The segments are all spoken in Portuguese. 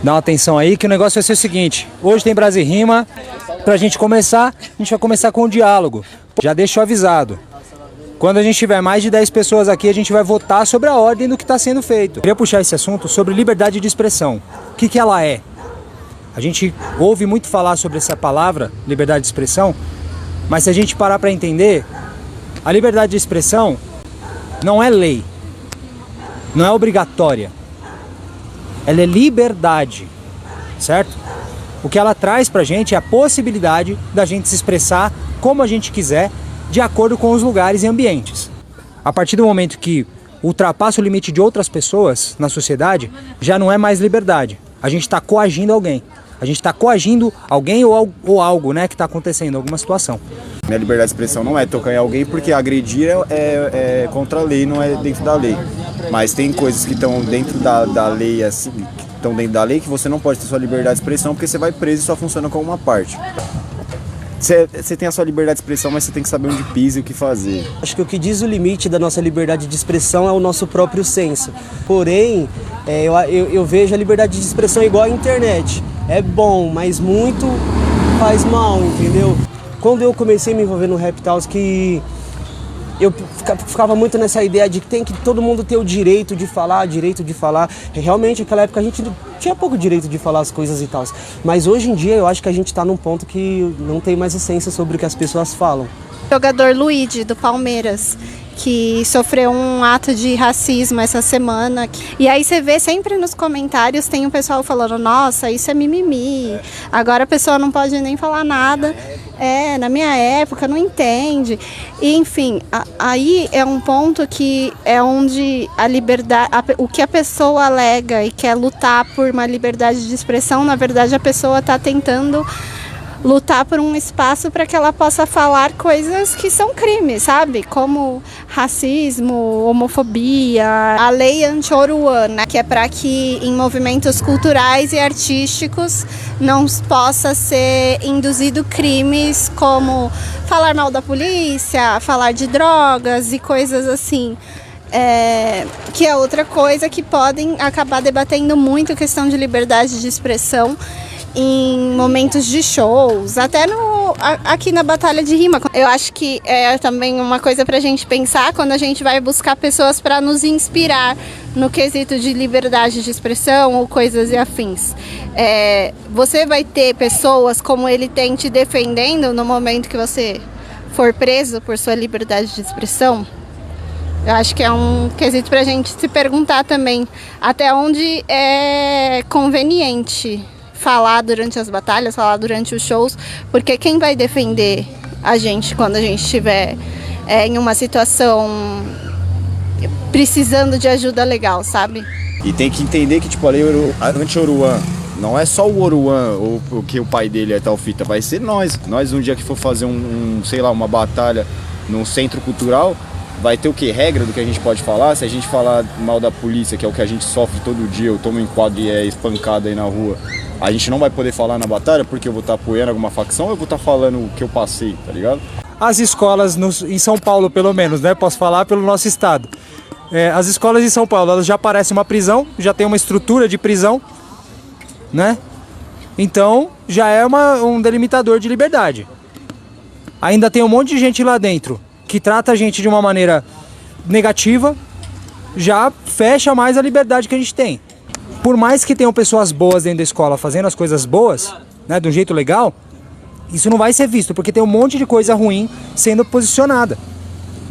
Dá uma atenção aí que o negócio vai ser o seguinte. Hoje tem Brasil Rima. Pra gente começar, a gente vai começar com o diálogo. Já deixo avisado. Quando a gente tiver mais de 10 pessoas aqui, a gente vai votar sobre a ordem do que está sendo feito. Eu queria puxar esse assunto sobre liberdade de expressão. O que ela é? A gente ouve muito falar sobre essa palavra, liberdade de expressão, mas se a gente parar para entender, a liberdade de expressão não é lei, não é obrigatória. Ela é liberdade, certo? O que ela traz pra gente é a possibilidade da gente se expressar como a gente quiser, de acordo com os lugares e ambientes. A partir do momento que ultrapassa o limite de outras pessoas na sociedade, já não é mais liberdade. A gente está coagindo alguém. A gente está coagindo alguém ou algo, né, que está acontecendo, alguma situação. Minha liberdade de expressão não é tocar em alguém, porque agredir é contra a lei, não é dentro da lei. Mas tem coisas que estão dentro da lei, assim, que estão dentro da lei, que você não pode ter sua liberdade de expressão, porque você vai preso e só funciona como uma parte. Você tem a sua liberdade de expressão, mas você tem que saber onde pisa e o que fazer. Acho que o que diz o limite da nossa liberdade de expressão é o nosso próprio senso. Porém, eu vejo a liberdade de expressão igual à internet. É bom, mas muito faz mal, entendeu? Quando eu comecei a me envolver no Rap House, que eu ficava muito nessa ideia de que tem que todo mundo ter o direito de falar. Realmente, naquela época a gente tinha pouco direito de falar as coisas e tal. Mas hoje em dia eu acho que a gente está num ponto que não tem mais essência sobre o que as pessoas falam. Jogador Luigi, do Palmeiras, que sofreu um ato de racismo essa semana. E aí você vê sempre nos comentários, tem um pessoal falando, nossa, isso é mimimi, agora a pessoa não pode nem falar nada. Na minha época, não entende. E, enfim, aí é um ponto que é onde a liberdade, o que a pessoa alega e quer lutar por uma liberdade de expressão, na verdade a pessoa está tentando lutar por um espaço para que ela possa falar coisas que são crimes, sabe? Como racismo, homofobia, a lei anti-Oruan, né? Que é para que em movimentos culturais e artísticos não possa ser induzido crimes como falar mal da polícia, falar de drogas e coisas assim. Que é outra coisa que podem acabar debatendo muito a questão de liberdade de expressão em momentos de shows, até aqui na Batalha de Rima. Eu acho que é também uma coisa pra gente pensar quando a gente vai buscar pessoas para nos inspirar no quesito de liberdade de expressão ou coisas e afins. Você vai ter pessoas como ele tem te defendendo no momento que você for preso por sua liberdade de expressão? Eu acho que é um quesito pra gente se perguntar também até onde é conveniente falar durante as batalhas, falar durante os shows, porque quem vai defender a gente quando a gente estiver em uma situação precisando de ajuda legal, sabe? E tem que entender que tipo, a lei anti-Oruan não é só o Oruan ou porque o pai dele é tal fita, vai ser nós. Nós um dia que for fazer sei lá, uma batalha num centro cultural, vai ter o que? Regra do que a gente pode falar? Se a gente falar mal da polícia, que é o que a gente sofre todo dia, eu tomo um enquadro e é espancado aí na rua, a gente não vai poder falar na batalha porque eu vou estar apoiando alguma facção ou eu vou estar falando o que eu passei, tá ligado? As escolas em São Paulo, pelo menos, né? Posso falar pelo nosso estado. As escolas em São Paulo, elas já parecem uma prisão, já tem uma estrutura de prisão, né? Então, já é um delimitador de liberdade. Ainda tem um monte de gente lá dentro que trata a gente de uma maneira negativa, já fecha mais a liberdade que a gente tem. Por mais que tenham pessoas boas dentro da escola fazendo as coisas boas, né, de um jeito legal, isso não vai ser visto, porque tem um monte de coisa ruim sendo posicionada.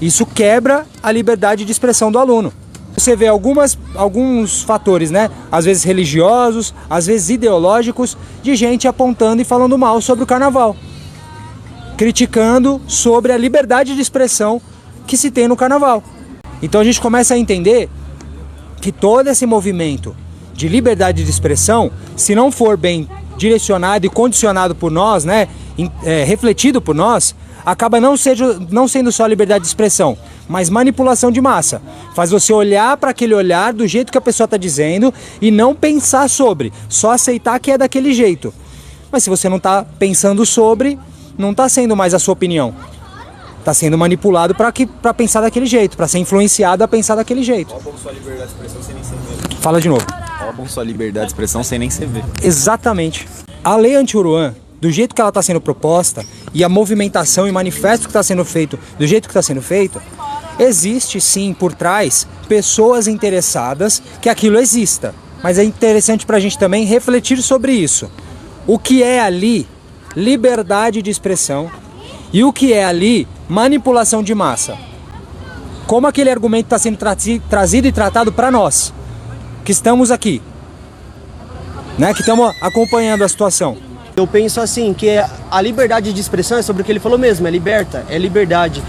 Isso quebra a liberdade de expressão do aluno. Você vê alguns fatores, né, às vezes religiosos, às vezes ideológicos, de gente apontando e falando mal sobre o carnaval, criticando sobre a liberdade de expressão que se tem no carnaval. Então a gente começa a entender que todo esse movimento de liberdade de expressão, se não for bem direcionado e condicionado por nós, né, refletido por nós, acaba não sendo só liberdade de expressão, mas manipulação de massa. Faz você olhar para aquele olhar do jeito que a pessoa está dizendo e não pensar sobre, só aceitar que é daquele jeito. Mas se você não está pensando sobre, não está sendo mais a sua opinião. Está sendo manipulado para pensar daquele jeito, para ser influenciado a pensar daquele jeito. Como sua liberdade de expressão sem nem saber. Fala de novo. Roubam sua liberdade de expressão sem nem se ver. Exatamente. A lei anti-Oruan, do jeito que ela está sendo proposta, e a movimentação e manifesto que está sendo feito, do jeito que está sendo feito, existe sim por trás pessoas interessadas que aquilo exista. Mas é interessante para a gente também refletir sobre isso. O que é ali liberdade de expressão e o que é ali manipulação de massa. Como aquele argumento está sendo trazido e tratado para nós, que estamos aqui, né, que estamos acompanhando a situação. Eu penso assim, que a liberdade de expressão é sobre o que ele falou mesmo, é liberta, é liberdade.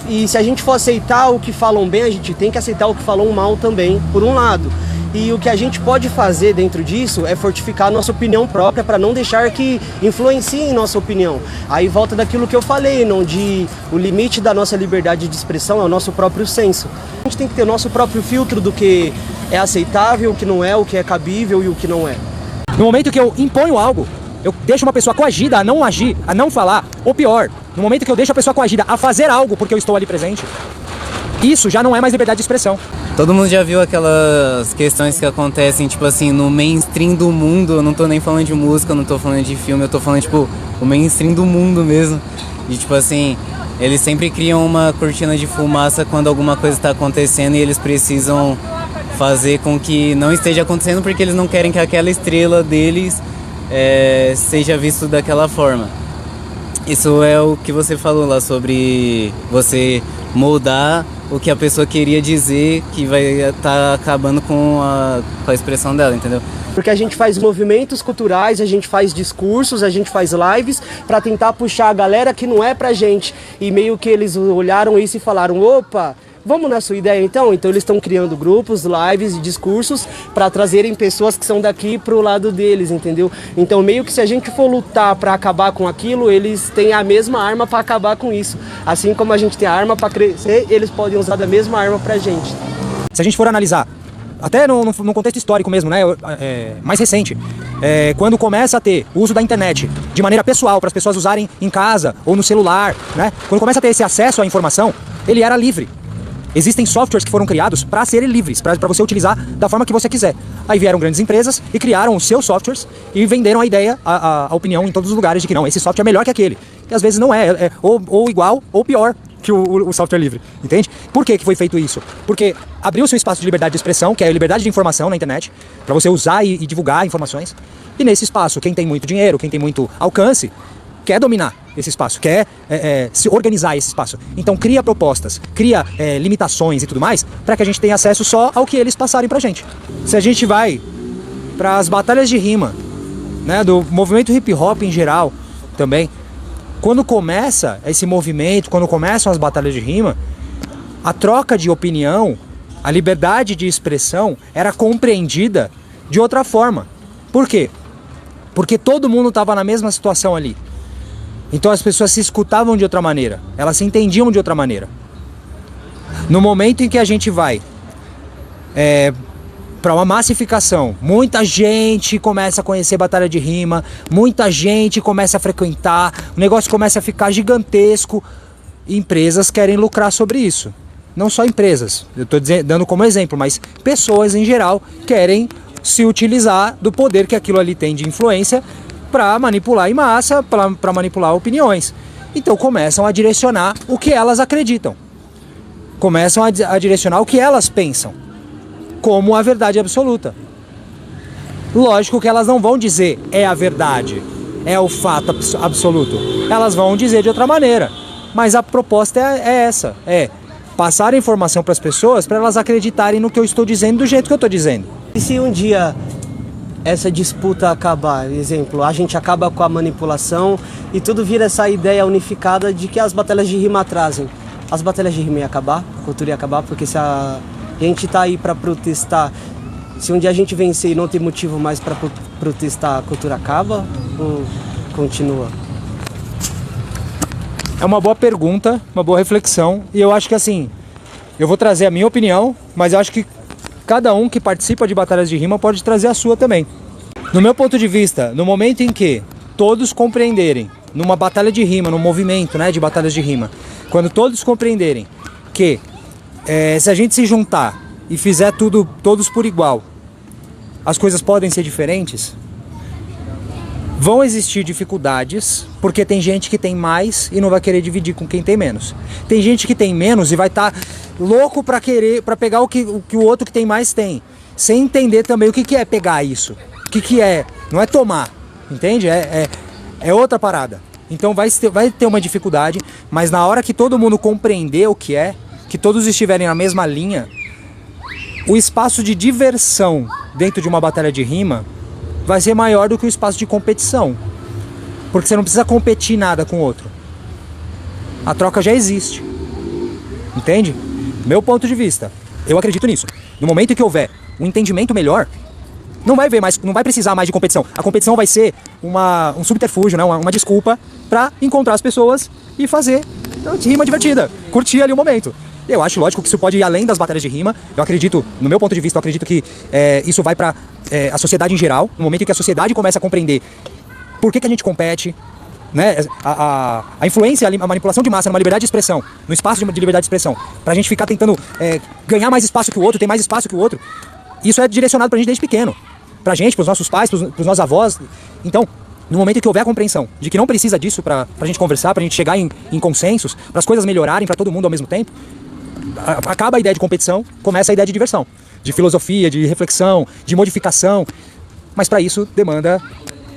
E se a gente for aceitar o que falam bem, a gente tem que aceitar o que falam mal também, por um lado. E o que a gente pode fazer dentro disso é fortificar a nossa opinião própria para não deixar que influencie nossa opinião. Aí volta daquilo que eu falei, onde o limite da nossa liberdade de expressão é o nosso próprio senso. A gente tem que ter o nosso próprio filtro do que é aceitável, o que não é, o que é cabível e o que não é. No momento que eu imponho algo, eu deixo uma pessoa coagida a não agir, a não falar, ou pior, no momento que eu deixo a pessoa coagida a fazer algo porque eu estou ali presente, isso já não é mais liberdade de expressão. Todo mundo já viu aquelas questões que acontecem, tipo assim, no mainstream do mundo. Eu não tô nem falando de música, eu não tô falando de filme, eu tô falando, tipo, o mainstream do mundo mesmo. E, tipo assim, eles sempre criam uma cortina de fumaça quando alguma coisa tá acontecendo e eles precisam fazer com que não esteja acontecendo porque eles não querem que aquela estrela deles seja visto daquela forma. Isso é o que você falou lá sobre você moldar o que a pessoa queria dizer, que vai estar acabando com a expressão dela, entendeu? Porque a gente faz movimentos culturais, a gente faz discursos, a gente faz lives para tentar puxar a galera que não é pra gente. E meio que eles olharam isso e falaram, opa, vamos na sua ideia então? Então eles estão criando grupos, lives e discursos para trazerem pessoas que são daqui pro lado deles, entendeu? Então meio que se a gente for lutar para acabar com aquilo, eles têm a mesma arma para acabar com isso. Assim como a gente tem a arma para crescer, eles podem usar da mesma arma pra gente. Se a gente for analisar, até no contexto histórico mesmo, né, mais recente, quando começa a ter o uso da internet de maneira pessoal, para as pessoas usarem em casa ou no celular, né, quando começa a ter esse acesso à informação, ele era livre. Existem softwares que foram criados para serem livres, para você utilizar da forma que você quiser. Aí vieram grandes empresas e criaram os seus softwares e venderam a ideia, a opinião em todos os lugares de que não, esse software é melhor que aquele. E às vezes não é, ou igual ou pior que o software livre, entende? Por que foi feito isso? Porque abriu-se um espaço de liberdade de expressão, que é a liberdade de informação na internet, para você usar e divulgar informações. E nesse espaço, quem tem muito dinheiro, quem tem muito alcance, quer dominar esse espaço, quer se organizar esse espaço. Então cria propostas, cria limitações e tudo mais, para que a gente tenha acesso só ao que eles passarem pra gente. Se a gente vai para as batalhas de rima, né, do movimento hip hop em geral também, quando começa esse movimento, quando começam as batalhas de rima, a troca de opinião, a liberdade de expressão era compreendida de outra forma. Por quê? Porque todo mundo estava na mesma situação ali. Então as pessoas se escutavam de outra maneira, elas se entendiam de outra maneira. No momento em que a gente vai para uma massificação, muita gente começa a conhecer batalha de rima, muita gente começa a frequentar, o negócio começa a ficar gigantesco, e empresas querem lucrar sobre isso. Não só empresas, eu estou dando como exemplo, mas pessoas em geral querem se utilizar do poder que aquilo ali tem de influência para manipular em massa, para manipular opiniões. Então começam a direcionar o que elas acreditam. Começam a direcionar o que elas pensam como a verdade absoluta. Lógico que elas não vão dizer é a verdade, é o fato absoluto. Elas vão dizer de outra maneira. Mas a proposta é essa, passar a informação para as pessoas para elas acreditarem no que eu estou dizendo do jeito que eu estou dizendo. E se um dia essa disputa acabar, exemplo, a gente acaba com a manipulação e tudo vira essa ideia unificada de que as batalhas de rima trazem. As batalhas de rima iam acabar, a cultura ia acabar, porque se a gente tá aí para protestar, se um dia a gente vencer e não ter motivo mais para protestar, a cultura acaba ou continua? É uma boa pergunta, uma boa reflexão, e eu acho que assim, eu vou trazer a minha opinião, mas eu acho que cada um que participa de batalhas de rima pode trazer a sua também. No meu ponto de vista, no momento em que todos compreenderem, numa batalha de rima, num movimento, né, de batalhas de rima, quando todos compreenderem que se a gente se juntar e fizer tudo, todos por igual, as coisas podem ser diferentes? Vão existir dificuldades, porque tem gente que tem mais e não vai querer dividir com quem tem menos. Tem gente que tem menos e vai estar louco para pegar o que o outro que tem mais tem, sem entender também o que é pegar isso. O que é, não é tomar, entende? É outra parada. Então vai ter uma dificuldade, mas na hora que todo mundo compreender o que é, que todos estiverem na mesma linha, o espaço de diversão dentro de uma batalha de rima vai ser maior do que o espaço de competição. Porque você não precisa competir nada com o outro. A troca já existe. Entende? Meu ponto de vista. Eu acredito nisso. No momento em que houver um entendimento melhor, não vai precisar mais de competição. A competição vai ser um subterfúgio, né? uma desculpa para encontrar as pessoas e fazer rima divertida. Curtir ali o momento. Eu acho, lógico, que isso pode ir além das batalhas de rima. Eu acredito, no meu ponto de vista, eu acredito que isso vai para a sociedade em geral. No momento em que a sociedade começa a compreender por que a gente compete, né? A influência, a manipulação de massa numa liberdade de expressão, no espaço de liberdade de expressão, pra gente ficar tentando ganhar mais espaço que o outro, ter mais espaço que o outro. Isso é direcionado pra gente desde pequeno. Pra gente, pros nossos pais, pros nossos avós. Então, no momento em que houver a compreensão de que não precisa disso pra gente conversar, pra gente chegar em consensos, para as coisas melhorarem pra todo mundo ao mesmo tempo, acaba a ideia de competição, começa a ideia de diversão, de filosofia, de reflexão, de modificação. Mas para isso demanda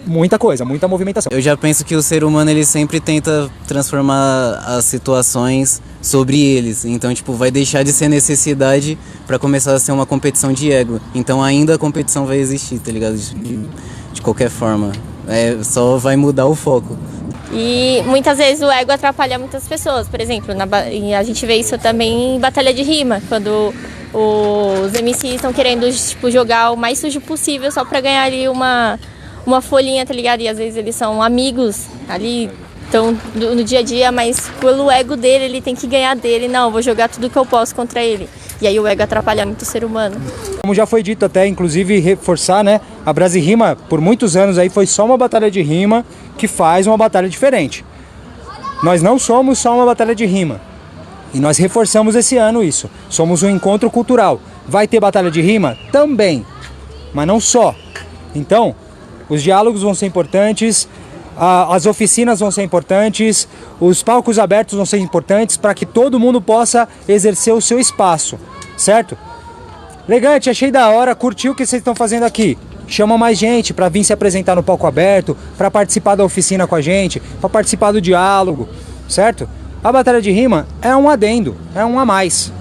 muita coisa, muita movimentação. Eu já penso que o ser humano ele sempre tenta transformar as situações sobre eles. Então, tipo, vai deixar de ser necessidade para começar a ser uma competição de ego. Então ainda a competição vai existir, tá ligado? De qualquer forma. Só vai mudar o foco. E muitas vezes o ego atrapalha muitas pessoas. Por exemplo, e a gente vê isso também em batalha de rima, quando os MCs estão querendo tipo, jogar o mais sujo possível só pra ganhar ali uma folhinha, tá ligado? E às vezes eles são amigos ali, estão no dia a dia, mas pelo ego dele, ele tem que ganhar dele. Não, eu vou jogar tudo que eu posso contra ele. E aí o ego atrapalha muito o ser humano. Como já foi dito até, inclusive reforçar, né? A Brasirima, por muitos anos aí, foi só uma batalha de rima que faz uma batalha diferente. Nós não somos só uma batalha de rima. E nós reforçamos esse ano isso. Somos um encontro cultural. Vai ter batalha de rima? Também. Mas não só. Então, os diálogos vão ser importantes, as oficinas vão ser importantes, os palcos abertos vão ser importantes para que todo mundo possa exercer o seu espaço, certo? Elegante, achei da hora, curtiu o que vocês estão fazendo aqui. Chama mais gente para vir se apresentar no palco aberto, para participar da oficina com a gente, para participar do diálogo, certo? A batalha de rima é um adendo, é um a mais.